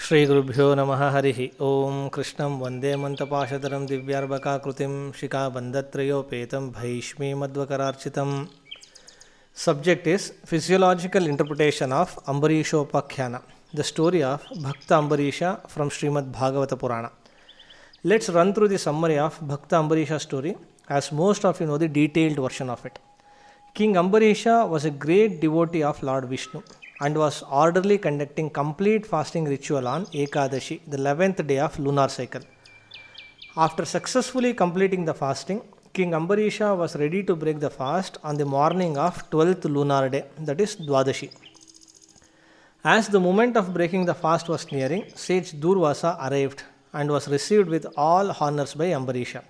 श्रीगुरुभ्यो नमः हरिः ओं कृष्णं वन्दे मन्तपाशधरं दिव्यार्भकाकृतिं शिखाबन्धत्रयोपेतं भैष्मीमध्वकरार्चितं. Subject is Physiological Interpretation of Ambarishopakhyaana, the story of Bhakta Ambarisha from Srimad Bhagavata Purana. Let's run through the summary of Bhakta Ambarisha story, as most of you know the detailed version of it. King Ambarisha was a great devotee of Lord Vishnu and was orderly conducting complete fasting ritual on Ekadashi, the 11th day of lunar cycle. After successfully completing the fasting, King Ambarisha was ready to break the fast on the morning of 12th lunar day, that is Dwadashi. As the moment of breaking the fast was nearing, sage Durvasa arrived and was received with all honors by Ambarisha.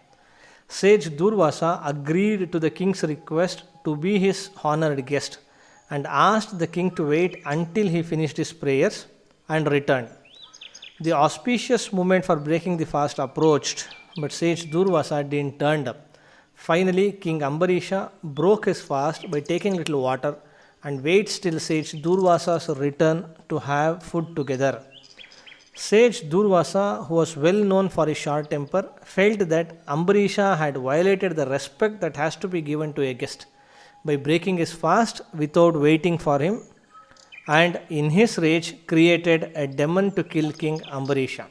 Sage Durvasa agreed to the king's request to be his honored guest and asked the king to wait until he finished his prayers and returned. The auspicious moment for breaking the fast approached, but sage Durvasa didn't turn up. Finally, King Ambarisha broke his fast by taking little water and waited till sage Durvasa's return to have food together. Sage Durvasa, who was well known for his short temper, felt that Ambarisha had violated the respect that has to be given to a guest by breaking his fast without waiting for him, and in his rage created a demon to kill King Ambarisha.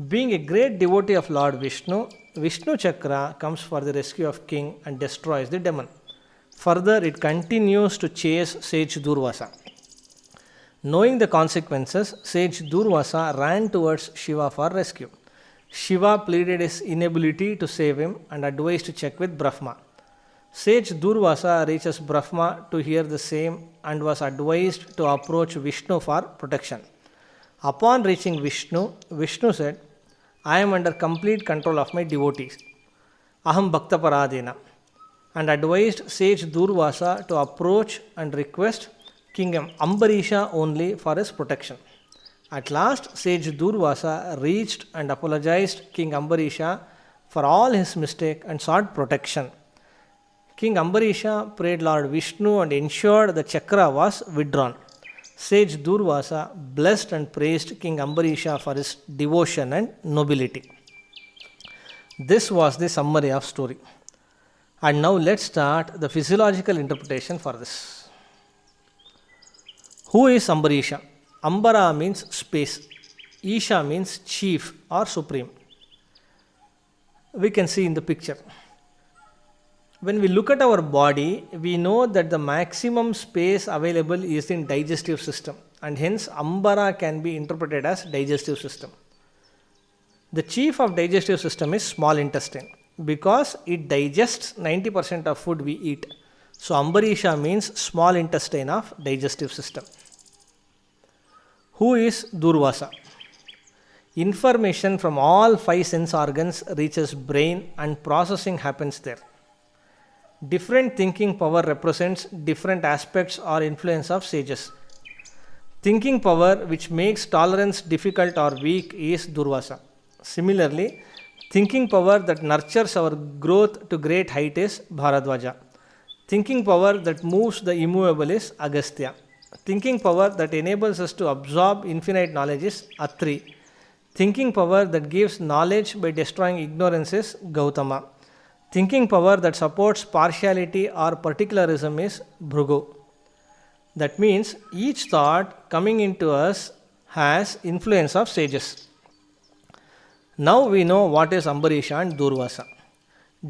Being a great devotee of Lord Vishnu, Vishnu Chakra comes for the rescue of king and destroys the demon. Further, it continues to chase sage Durvasa. Knowing the consequences, sage Durvasa ran towards Shiva for rescue. Shiva pleaded his inability to save him and advised to check with Brahma. Sage Durvasa reaches Brahma to hear the same and was advised to approach Vishnu for protection. Upon reaching Vishnu, Vishnu said, "I am under complete control of my devotees, Aham Bhakta Paradena," and advised sage Durvasa to approach and request King Ambarisha only for his protection. At last, sage Durvasa reached and apologized King Ambarisha for all his mistake and sought protection. King Ambarisha prayed Lord Vishnu and ensured the chakra was withdrawn. Sage Durvasa blessed and praised King Ambarisha for his devotion and nobility. This was the summary of story. And now let's start the physiological interpretation for this. Who is Ambarisha? Ambara means space. Isha means chief or supreme. We can see in the picture. When we look at our body, we know that the maximum space available is in digestive system, and hence Ambara can be interpreted as digestive system. The chief of digestive system is small intestine because it digests 90% of food we eat. So Ambarisha means small intestine of digestive system. Who is Durvasa? Information from all 5 sense organs reaches brain and processing happens there. Different thinking power represents different aspects or influence of sages. Thinking power which makes tolerance difficult or weak is Durvasa. Similarly, thinking power that nurtures our growth to great height is Bharadwaja. Thinking power that moves the immovable is Agastya. Thinking power that enables us to absorb infinite knowledge is Atri. Thinking power that gives knowledge by destroying ignorance is Gautama. Thinking power that supports partiality or particularism is Bhrigu. That means each thought coming into us has influence of sages. Now we know what is Ambarisha and Durvasa.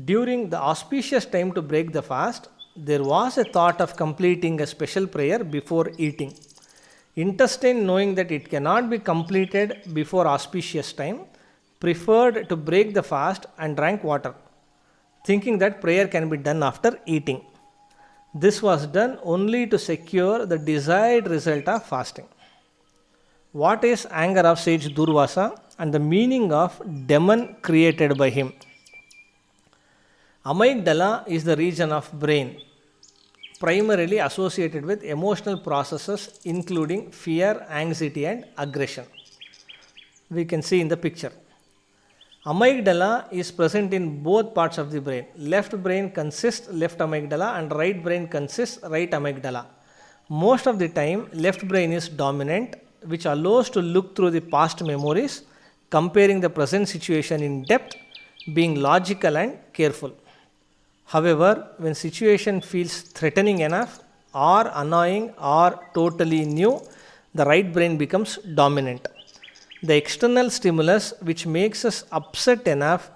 During the auspicious time to break the fast, there was a thought of completing a special prayer before eating. Intestine, knowing that it cannot be completed before auspicious time, preferred to break the fast and drank water, thinking that prayer can be done after eating. This was done only to secure the desired result of fasting. What is anger of sage Durvasa and the meaning of demon created by him? Amygdala is the region of brain primarily associated with emotional processes including fear, anxiety and aggression. We can see in the picture. Amygdala is present in both parts of the brain. Left brain consists left amygdala and right brain consists right amygdala. Most of the time, left brain is dominant which allows to look through the past memories, comparing the present situation in depth, being logical and careful. However, when situation feels threatening enough or annoying or totally new, the right brain becomes dominant. The external stimulus which makes us upset enough,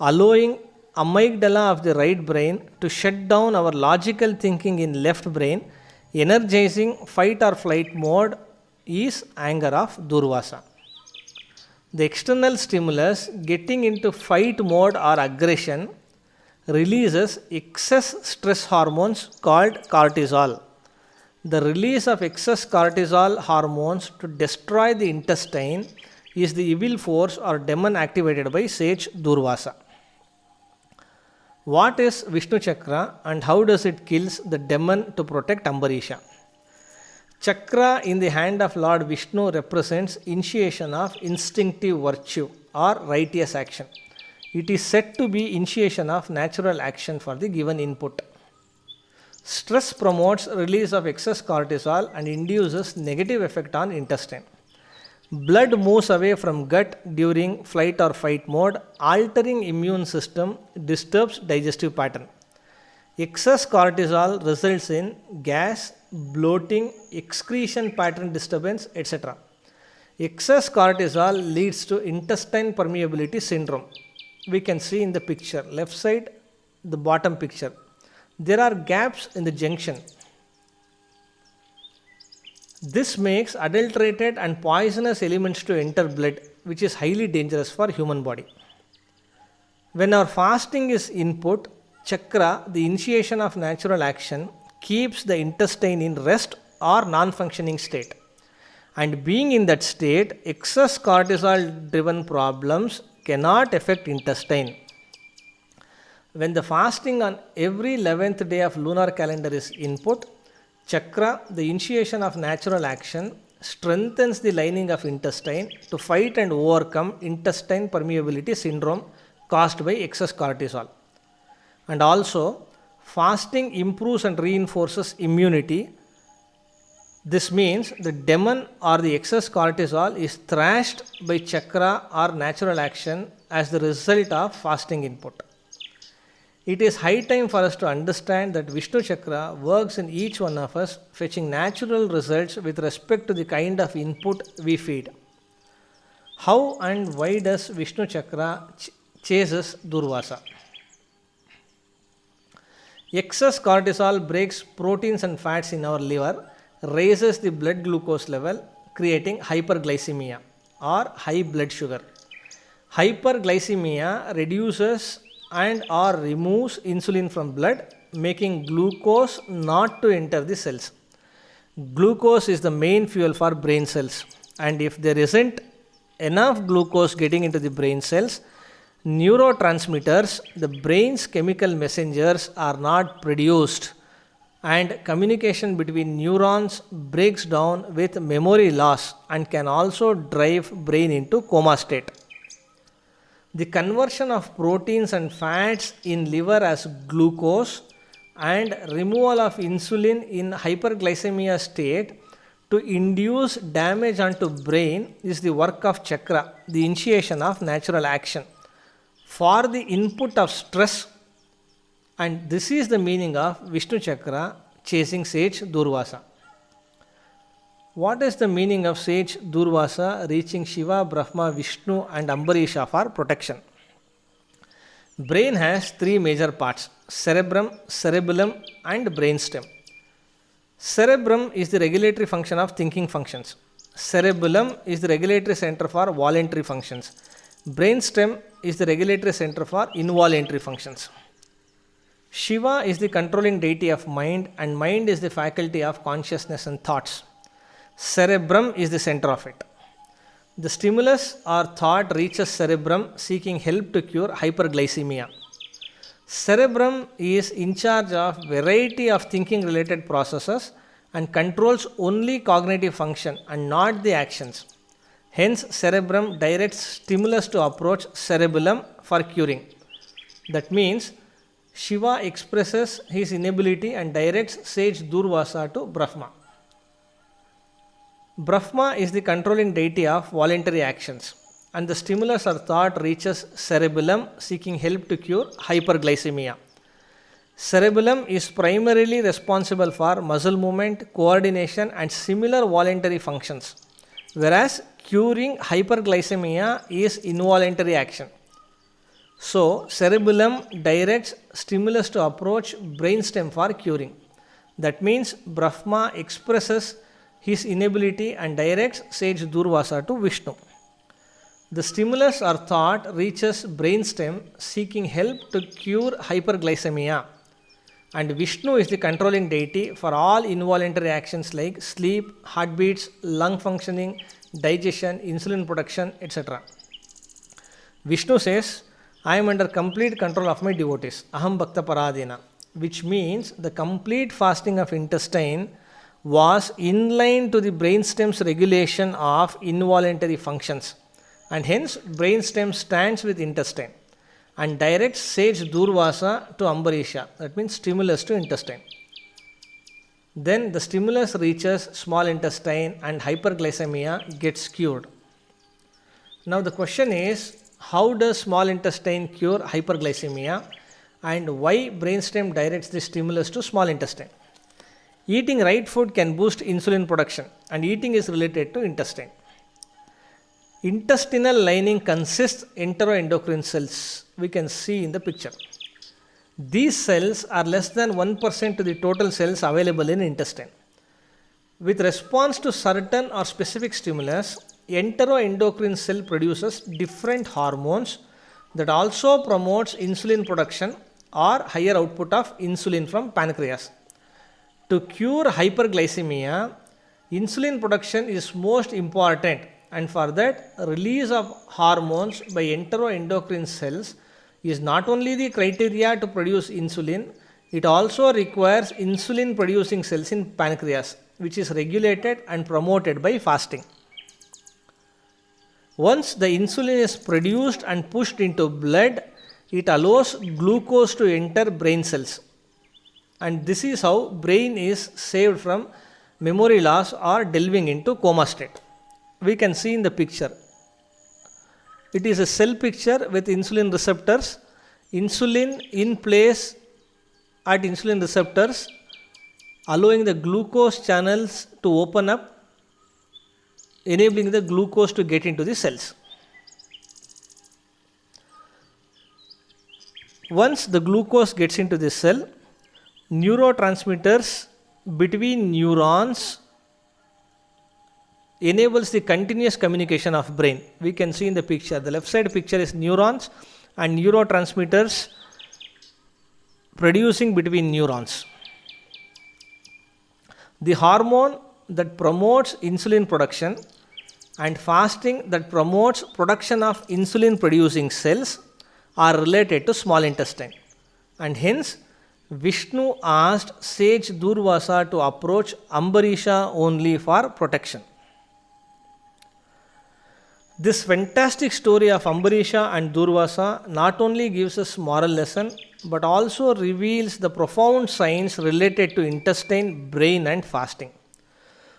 allowing amygdala of the right brain to shut down our logical thinking in left brain, energizing fight or flight mode, is anger of Durvasa. The external stimulus getting into fight mode or aggression releases excess stress hormones called cortisol. The release of excess cortisol hormones to destroy the intestine is the evil force or demon activated by sage Durvasa. What is Vishnu Chakra and how does it kills the demon to protect Ambarisha? Chakra in the hand of Lord Vishnu represents initiation of instinctive virtue or righteous action. It is said to be initiation of natural action for the given input. Stress promotes release of excess cortisol and induces negative effect on intestine. Blood moves away from gut during flight or fight mode, altering immune system, disturbs digestive pattern. Excess cortisol results in gas, bloating, excretion pattern disturbance, etc. Excess cortisol leads to intestine permeability syndrome. We can see in the picture, left side, the bottom picture. There are gaps in the junction. This makes adulterated and poisonous elements to enter blood, which is highly dangerous for human body. When our fasting is input, chakra, the initiation of natural action, keeps the intestine in rest or non-functioning state. And being in that state, excess cortisol driven problems cannot affect intestine. When the fasting on every 11th day of lunar calendar is input, chakra, the initiation of natural action, strengthens the lining of intestine to fight and overcome intestine permeability syndrome caused by excess cortisol. And also, fasting improves and reinforces immunity. This means the demon or the excess cortisol is thrashed by chakra or natural action as the result of fasting input. It is high time for us to understand that Vishnu Chakra works in each one of us, fetching natural results with respect to the kind of input we feed. How and why does Vishnu Chakra chases Durvasa? Excess cortisol breaks proteins and fats in our liver, raises the blood glucose level, creating hyperglycemia or high blood sugar. Hyperglycemia reduces and or removes insulin from blood, making glucose not to enter the cells. Glucose is the main fuel for brain cells, and if there isn't enough glucose getting into the brain cells, neurotransmitters, the brain's chemical messengers, are not produced, and communication between neurons breaks down with memory loss and can also drive brain into coma state. The conversion of proteins and fats in liver as glucose and removal of insulin in hyperglycemia state to induce damage onto brain is the work of chakra, the initiation of natural action for the input of stress, and this is the meaning of Vishnu Chakra chasing sage Durvasa. What is the meaning of sage Durvasa reaching Shiva, Brahma, Vishnu and Ambarisha for protection? Brain has three major parts: cerebrum, cerebellum and brainstem. Cerebrum is the regulatory function of thinking functions. Cerebellum is the regulatory center for voluntary functions. Brainstem is the regulatory center for involuntary functions. Shiva is the controlling deity of mind, and mind is the faculty of consciousness and thoughts. Cerebrum is the center of it. The stimulus or thought reaches cerebrum seeking help to cure hyperglycemia. Cerebrum is in charge of variety of thinking related processes and controls only cognitive function and not the actions. Hence, cerebrum directs stimulus to approach cerebellum for curing. That means Shiva expresses his inability and directs sage Durvasa to Brahma. Brahma is the controlling deity of voluntary actions, and the stimulus or thought reaches cerebellum seeking help to cure hyperglycemia. Cerebellum is primarily responsible for muscle movement, coordination, and similar voluntary functions, whereas curing hyperglycemia is involuntary action. So, cerebellum directs stimulus to approach brainstem for curing. That means Brahma expresses his inability and directs sage Durvasa to Vishnu. The stimulus or thought reaches brainstem seeking help to cure hyperglycemia, and Vishnu is the controlling deity for all involuntary actions like sleep, heartbeats, lung functioning, digestion, insulin production, etc. Vishnu says, I am under complete control of my devotees, Aham Bhakta Paradena, which means the complete fasting of intestine was in line to the brainstem's regulation of involuntary functions, and hence brainstem stands with intestine and directs sage Durvasa to Ambarisha, that means stimulus to intestine. Then the stimulus reaches small intestine and hyperglycemia gets cured. Now the question is, how does small intestine cure hyperglycemia and why brainstem directs the stimulus to small intestine? Eating right food can boost insulin production, and eating is related to intestine. Intestinal lining consists enteroendocrine cells, we can see in the picture. These cells are less than 1% to the total cells available in intestine. With response to certain or specific stimulus, enteroendocrine cell produces different hormones that also promotes insulin production or higher output of insulin from pancreas. To cure hyperglycemia, insulin production is most important, and for that, release of hormones by enteroendocrine cells is not only the criteria to produce insulin, it also requires insulin producing cells in pancreas, which is regulated and promoted by fasting. Once the insulin is produced and pushed into blood, it allows glucose to enter brain cells. And this is how brain is saved from memory loss or delving into coma state. We can see in the picture. It is a cell picture with insulin receptors. Insulin in place at insulin receptors, allowing the glucose channels to open up, enabling the glucose to get into the cells. Once the glucose gets into the cell, neurotransmitters between neurons enables the continuous communication of brain. We can see in the picture. The left side picture is neurons and neurotransmitters producing between neurons. The hormone that promotes insulin production and fasting that promotes production of insulin producing cells are related to small intestine, and hence Vishnu asked sage Durvasa to approach Ambarisha only for protection. This fantastic story of Ambarisha and Durvasa not only gives us moral lesson but also reveals the profound science related to intestine, brain and fasting.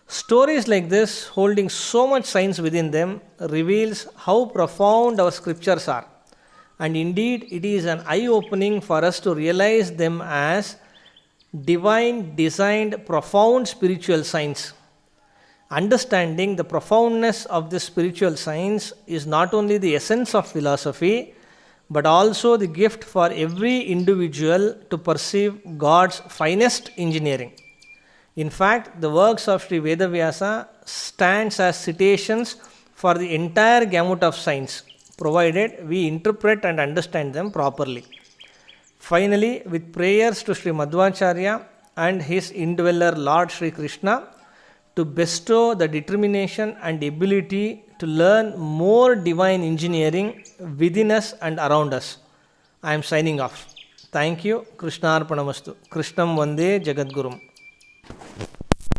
Stories like this, holding so much science within them, reveals how profound our scriptures are. And indeed, it is an eye-opening for us to realize them as divine designed profound spiritual science. Understanding the profoundness of this spiritual science is not only the essence of philosophy, but also the gift for every individual to perceive God's finest engineering. In fact, the works of Sri Vedavyasa stands as citations for the entire gamut of science, provided we interpret and understand them properly. Finally, with prayers to Sri Madhvacharya and his indweller Lord Sri Krishna to bestow the determination and ability to learn more divine engineering within us and around us, I am signing off. Thank you. Krishnarpanamastu. Krishnam Vande Jagadgurum.